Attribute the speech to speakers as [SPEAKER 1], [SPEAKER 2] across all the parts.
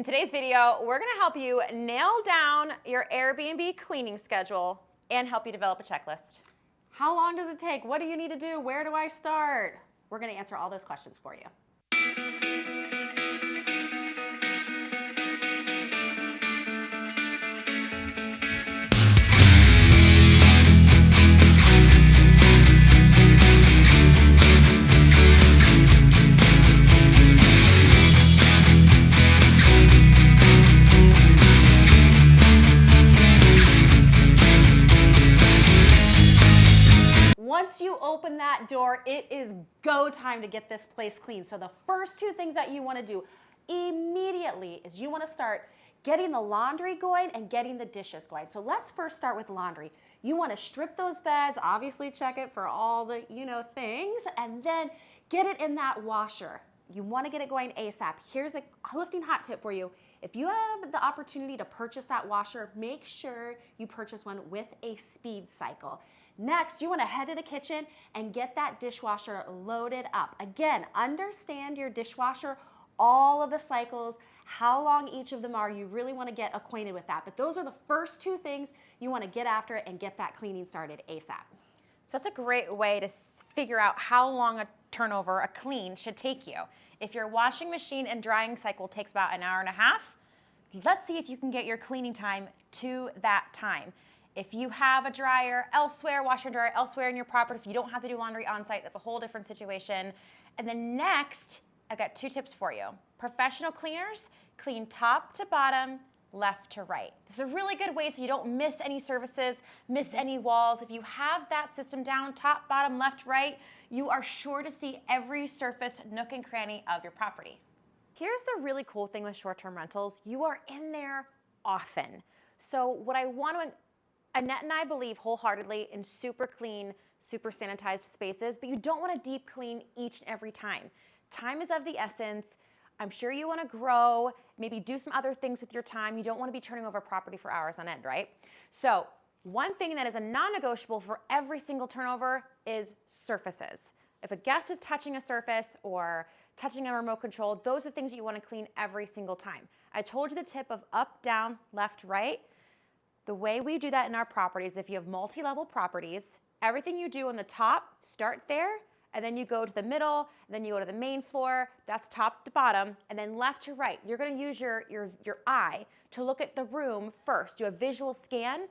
[SPEAKER 1] In today's video, we're gonna help you nail down your Airbnb cleaning schedule and help you develop a checklist.
[SPEAKER 2] How long does it take? What do you need to do? Where do I start? We're gonna answer all those questions for you. Once you open that door, it is go time to get this place clean. So the first two things that you want to do immediately is you want to start getting the laundry going and getting the dishes going. So let's first start with laundry. You want to strip those beds, obviously check it for all the, things, and then get it in that washer. You want to get it going ASAP. Here's a hosting hot tip for you. If you have the opportunity to purchase that washer, make sure you purchase one with a speed cycle. Next, you want to head to the kitchen and get that dishwasher loaded up. Again, understand your dishwasher, all of the cycles, how long each of them are. You really want to get acquainted with that. But those are the first two things you want to get after and get that cleaning started ASAP.
[SPEAKER 1] So that's a great way to figure out how long a turnover, a clean, should take you. If your washing machine and drying cycle takes about an hour and a half, let's see if you can get your cleaning time to that time. If you have a dryer elsewhere, washer and dryer elsewhere in your property, if you don't have to do laundry on site, that's a whole different situation. And then next, I've got two tips for you. Professional cleaners clean top to bottom, left to right. This is a really good way so you don't miss any surfaces, miss any walls. If you have that system down, top, bottom, left, right, you are sure to see every surface, nook and cranny of your property. Here's the really cool thing with short-term rentals. You are in there often. So what I want to Annette and I believe wholeheartedly in super clean, super sanitized spaces, but you don't want to deep clean each and every time. Time is of the essence. I'm sure you want to grow, maybe do some other things with your time. You don't want to be turning over property for hours on end, right? So one thing that is a non-negotiable for every single turnover is surfaces. If a guest is touching a surface or touching a remote control, those are things that you want to clean every single time. I told you the tip of up, down, left, right. The way we do that in our properties, if you have multi-level properties, everything you do on the top, start there, and then you go to the middle, and then you go to the main floor, that's top to bottom, and then left to right. You're gonna use your eye to look at the room first, do a visual scan,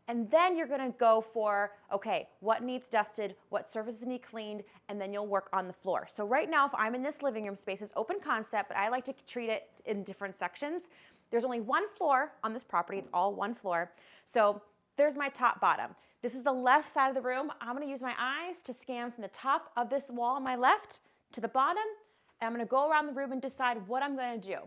[SPEAKER 1] and then you're gonna go for, okay, what needs dusted, what surfaces need cleaned, and then you'll work on the floor. So right now, if I'm in this living room space, it's open concept, but I like to treat it in different sections. There's only one floor on this property. It's all one floor. So there's my top bottom. This is the left side of the room. I'm going to use my eyes to scan from the top of this wall on my left to the bottom. And I'm going to go around the room and decide what I'm going to do.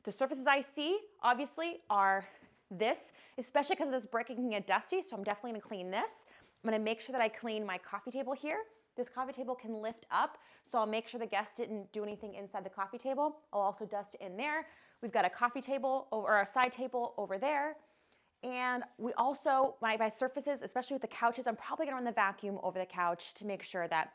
[SPEAKER 1] The surfaces I see, obviously, are this, especially because of this brick, it can get dusty. So I'm definitely going to clean this. I'm going to make sure that I clean my coffee table here. This coffee table can lift up, so I'll make sure the guest didn't do anything inside the coffee table. I'll also dust in there. We've got a coffee table or a side table over there. And we also, my surfaces, especially with the couches, I'm probably gonna run the vacuum over the couch to make sure that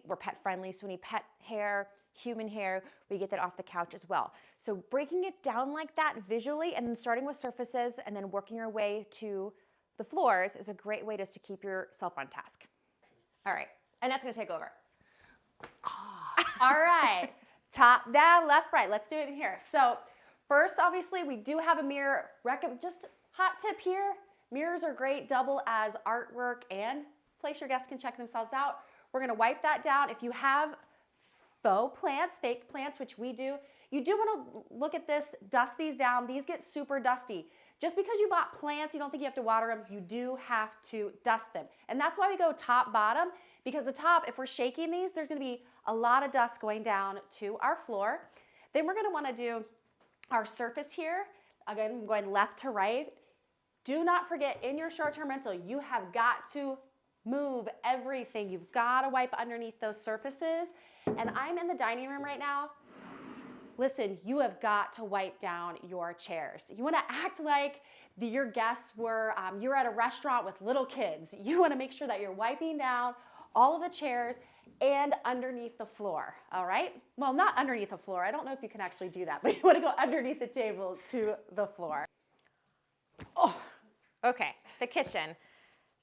[SPEAKER 1] we're pet friendly, so any pet hair, human hair, we get that off the couch as well. So breaking it down like that visually and then starting with surfaces and then working your way to the floors is a great way just to keep yourself on task. All right. And that's gonna take over.
[SPEAKER 2] All right, top, down, left, right. Let's do it in here. So first, obviously, we do have a mirror. Just hot tip here, mirrors are great, double as artwork and place your guests can check themselves out. We're gonna wipe that down. If you have faux plants, fake plants, which we do, you do wanna look at this, dust these down. These get super dusty. Just because you bought plants, you don't think you have to water them, you do have to dust them. And that's why we go top, bottom, because the top, if we're shaking these, there's gonna be a lot of dust going down to our floor. Then we're gonna wanna do our surface here. Again, I'm going left to right. Do not forget, in your short-term rental, you have got to move everything. You've gotta wipe underneath those surfaces. And I'm in the dining room right now. Listen, you have got to wipe down your chairs. You wanna act like your guests were, you're at a restaurant with little kids. You wanna make sure that you're wiping down all of the chairs and underneath the floor, all right? Well, not underneath the floor. I don't know if you can actually do that, but you want to go underneath the table to the floor.
[SPEAKER 1] Oh, okay, the kitchen.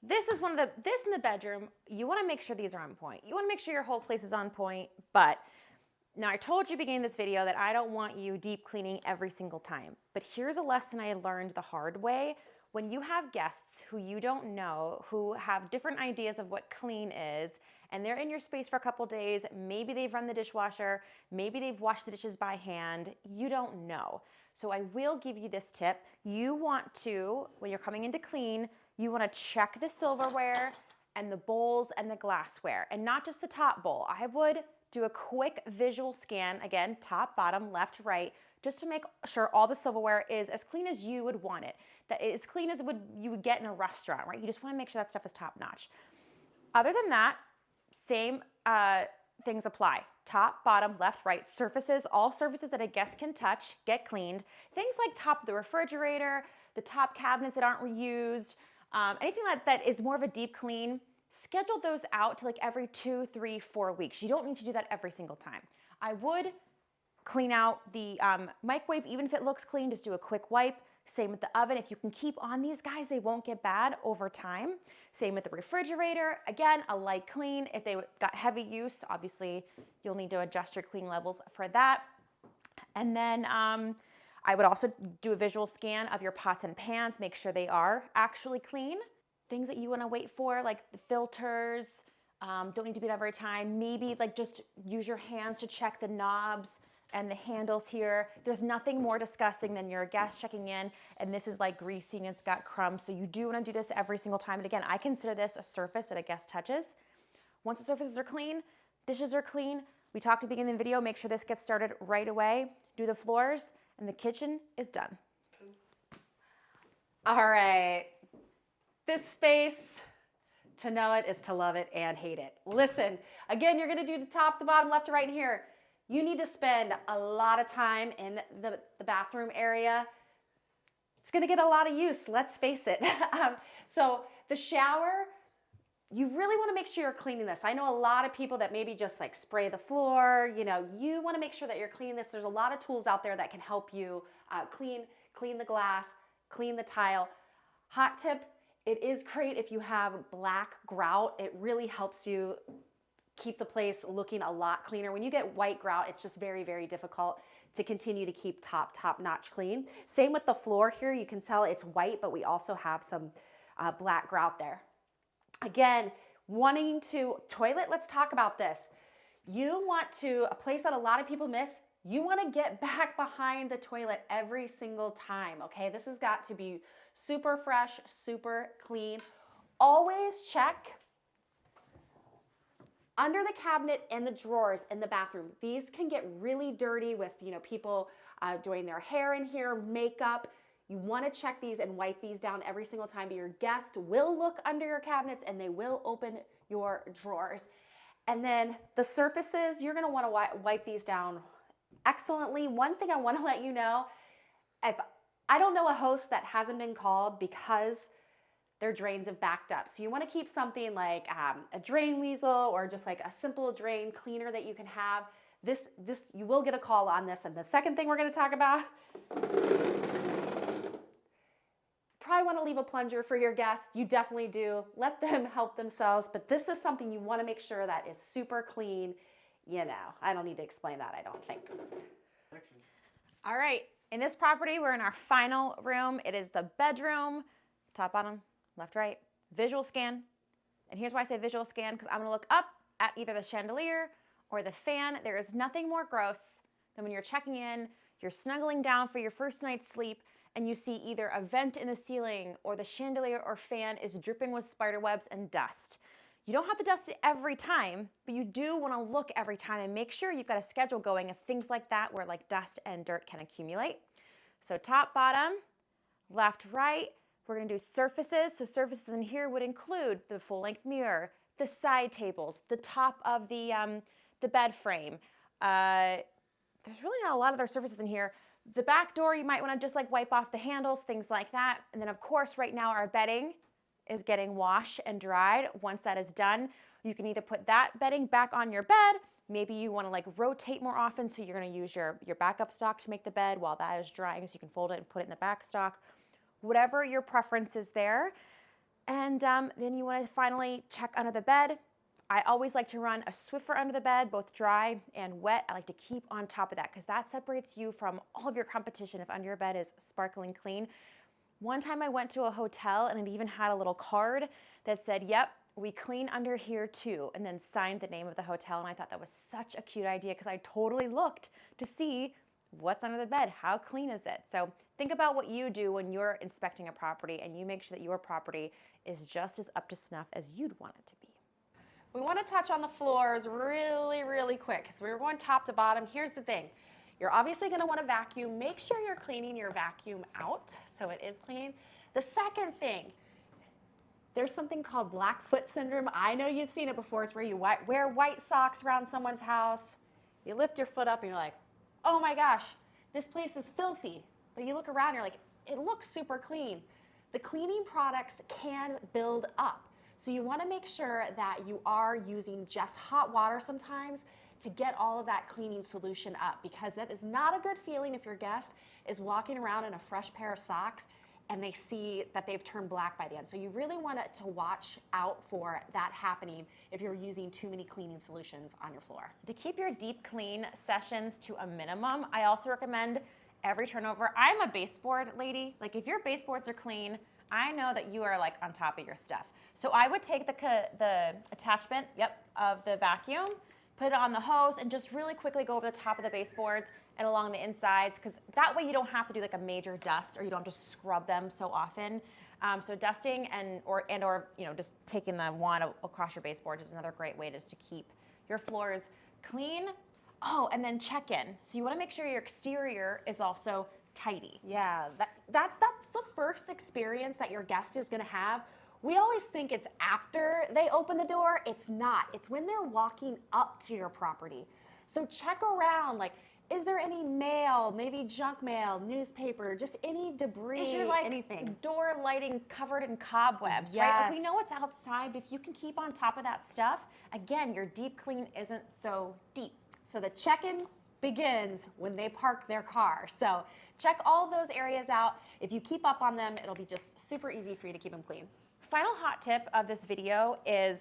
[SPEAKER 1] This is this in the bedroom, you want to make sure these are on point. You want to make sure your whole place is on point, but now I told you beginning this video that I don't want you deep cleaning every single time, but here's a lesson I learned the hard way. When you have guests who you don't know, who have different ideas of what clean is, and they're in your space for a couple days, maybe they've run the dishwasher, maybe they've washed the dishes by hand, you don't know. So I will give you this tip. You want to, when you're coming in to clean, you want to check the silverware and the bowls and the glassware, and not just the top bowl. I would do a quick visual scan, again, top, bottom, left, right, just to make sure all the silverware is as clean as you would want it. That as clean as you would get in a restaurant, right? You just want to make sure that stuff is top notch. Other than that, same things apply. Top, bottom, left, right, surfaces, all surfaces that a guest can touch, get cleaned. Things like top of the refrigerator, the top cabinets that aren't reused, anything that is more of a deep clean, schedule those out to like every 2, 3, 4 weeks. You don't need to do that every single time. I would clean out the microwave, even if it looks clean, just do a quick wipe. Same with the oven. If you can keep on these guys, they won't get bad over time. Same with the refrigerator. Again, a light clean. If they got heavy use, obviously you'll need to adjust your clean levels for that. And then I would also do a visual scan of your pots and pans, make sure they are actually clean. Things that you want to wait for, like the filters, don't need to be done every time. Maybe like just use your hands to check the knobs and the handles here. There's nothing more disgusting than your guest checking in and this is like greasy and it's got crumbs. So you do want to do this every single time. And again, I consider this a surface that a guest touches. Once the surfaces are clean, dishes are clean. We talked at the beginning of the video, make sure this gets started right away. Do the floors and the kitchen is done.
[SPEAKER 2] All right. This space, to know it is to love it and hate it. Listen, again, you're gonna do the top to bottom, left to right here. You need to spend a lot of time in the bathroom area. It's gonna get a lot of use, let's face it. So the shower, you really wanna make sure you're cleaning this. I know a lot of people that maybe just like spray the floor, you wanna make sure that you're cleaning this. There's a lot of tools out there that can help you clean the glass, clean the tile. Hot tip, it is great if you have black grout. It really helps you keep the place looking a lot cleaner. When you get white grout, it's just very, very difficult to continue to keep top-notch clean. Same with the floor here. You can tell it's white, but we also have some black grout there. Again, toilet, let's talk about this. You want to, a place that a lot of people miss, you want to get back behind the toilet every single time, okay? This has got to be super fresh, super clean. Always check under the cabinet and the drawers in the bathroom. These can get really dirty with people doing their hair in here, makeup. You want to check these and wipe these down every single time, but your guest will look under your cabinets and they will open your drawers. And then the surfaces, you're going to want to wipe these down excellently. One thing I want to let you know, if I don't know a host that hasn't been called because their drains have backed up. So you want to keep something like a drain weasel or just like a simple drain cleaner that you can have. This you will get a call on this. And the second thing we're going to talk about, probably want to leave a plunger for your guests. You definitely do. Let them help themselves. But this is something you want to make sure that is super clean. I don't need to explain that, I don't think.
[SPEAKER 1] All right, in this property, we're in our final room. It is the bedroom, top, bottom, left, right, visual scan. And here's why I say visual scan, because I'm gonna look up at either the chandelier or the fan. There is nothing more gross than when you're checking in, you're snuggling down for your first night's sleep, and you see either a vent in the ceiling or the chandelier or fan is dripping with spider webs and dust. You don't have to dust it every time, but you do want to look every time and make sure you've got a schedule going of things like that where like dust and dirt can accumulate. So top, bottom, left, right. We're going to do surfaces. So surfaces in here would include the full-length mirror, the side tables, the top of the bed frame. There's really not a lot of other surfaces in here. The back door, you might want to just like wipe off the handles, things like that. And then of course, right now our bedding is getting washed and dried. Once that is done, You can either put that bedding back on your bed. Maybe you want to like rotate more often, so you're going to use your backup stock to make the bed while that is drying, so you can fold it and put it in the back stock. Whatever your preference is there. And then you want to finally check under the bed. I always like to run a Swiffer under the bed, both dry and wet. I like to keep on top of that because that separates you from all of your competition if under your bed is sparkling clean. One time I went to a hotel and it even had a little card that said, yep, we clean under here too, and then signed the name of the hotel. And I thought that was such a cute idea because I totally looked to see what's under the bed, how clean is it? So think about what you do when you're inspecting a property, and you make sure that your property is just as up to snuff as you'd want it to be.
[SPEAKER 2] We want to touch on the floors really, really quick because we're going top to bottom. Here's the thing. You're obviously going to want to vacuum. Make sure you're cleaning your vacuum out so it is clean. The second thing, there's something called Blackfoot syndrome. I know you've seen it before. It's where you wear white socks around someone's house. You lift your foot up and you're like, oh my gosh, this place is filthy. But you look around and you're like, it looks super clean. The cleaning products can build up. So you want to make sure that you are using just hot water sometimes to get all of that cleaning solution up, because that is not a good feeling if your guest is walking around in a fresh pair of socks and they see that they've turned black by the end. So you really want to watch out for that happening if you're using too many cleaning solutions on your floor.
[SPEAKER 1] To keep your deep clean sessions to a minimum, I also recommend every turnover. I'm a baseboard lady. Like if your baseboards are clean, I know that you are like on top of your stuff. So I would take the attachment, of the vacuum, put it on the hose, and just really quickly go over the top of the baseboards and along the insides, because that way you don't have to do like a major dust, or you don't have to scrub them so often. So dusting or just taking the wand across your baseboards is another great way just to keep your floors clean. Oh, and then check in. So you want to make sure your exterior is also tidy.
[SPEAKER 2] Yeah, that's the first experience that your guest is going to have. We always think it's after they open the door. It's not. It's when they're walking up to your property. So check around, like, is there any mail, maybe junk mail, newspaper, just any debris,
[SPEAKER 1] Is your
[SPEAKER 2] anything?
[SPEAKER 1] door lighting covered in cobwebs,
[SPEAKER 2] Yes.
[SPEAKER 1] right? Like, we know it's outside, but if you can keep on top of that stuff, again, your deep clean isn't so deep.
[SPEAKER 2] So the check-in begins when they park their car. So check all those areas out. If you keep up on them, it'll be just super easy for you to keep them clean.
[SPEAKER 1] Final hot tip of this video is,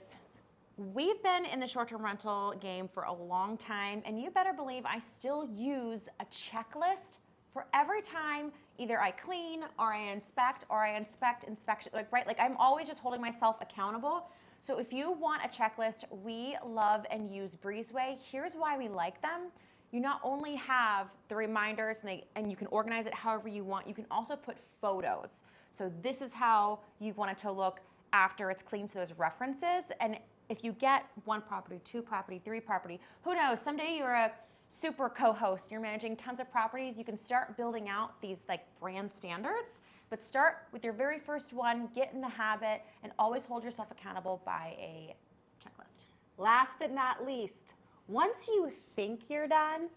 [SPEAKER 1] we've been in the short-term rental game for a long time, and you better believe I still use a checklist for every time either I clean or I inspect inspection, like I'm always just holding myself accountable. So if you want a checklist, we love and use Breezeway. Here's why we like them. You not only have the reminders and you can organize it however you want, you can also put photos. So this is how you want it to look after it's clean, so there's references. And if you get 1 property, 2 property, 3 property, who knows, someday you're a super co-host, you're managing tons of properties, you can start building out these like brand standards, but start with your very first one, get in the habit, and always hold yourself accountable by a checklist.
[SPEAKER 2] Last but not least, once you think you're done,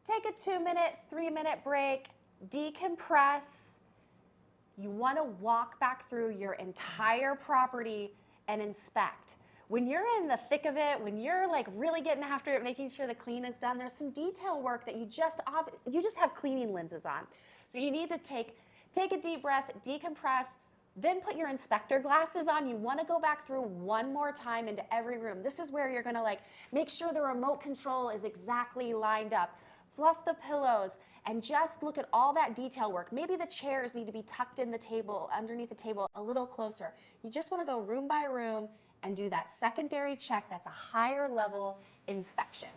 [SPEAKER 2] take a 2-minute, 3-minute break, decompress. You want to walk back through your entire property and inspect. When you're in the thick of it, when you're like really getting after it, making sure the clean is done, there's some detail work that you just have cleaning lenses on. So you need to take a deep breath, decompress, then put your inspector glasses on. You want to go back through one more time into every room. This is where you're going to like make sure the remote control is exactly lined up. Fluff the pillows and just look at all that detail work. Maybe the chairs need to be tucked in the table, underneath the table, a little closer. You just want to go room by room and do that secondary check. That's a higher level inspection.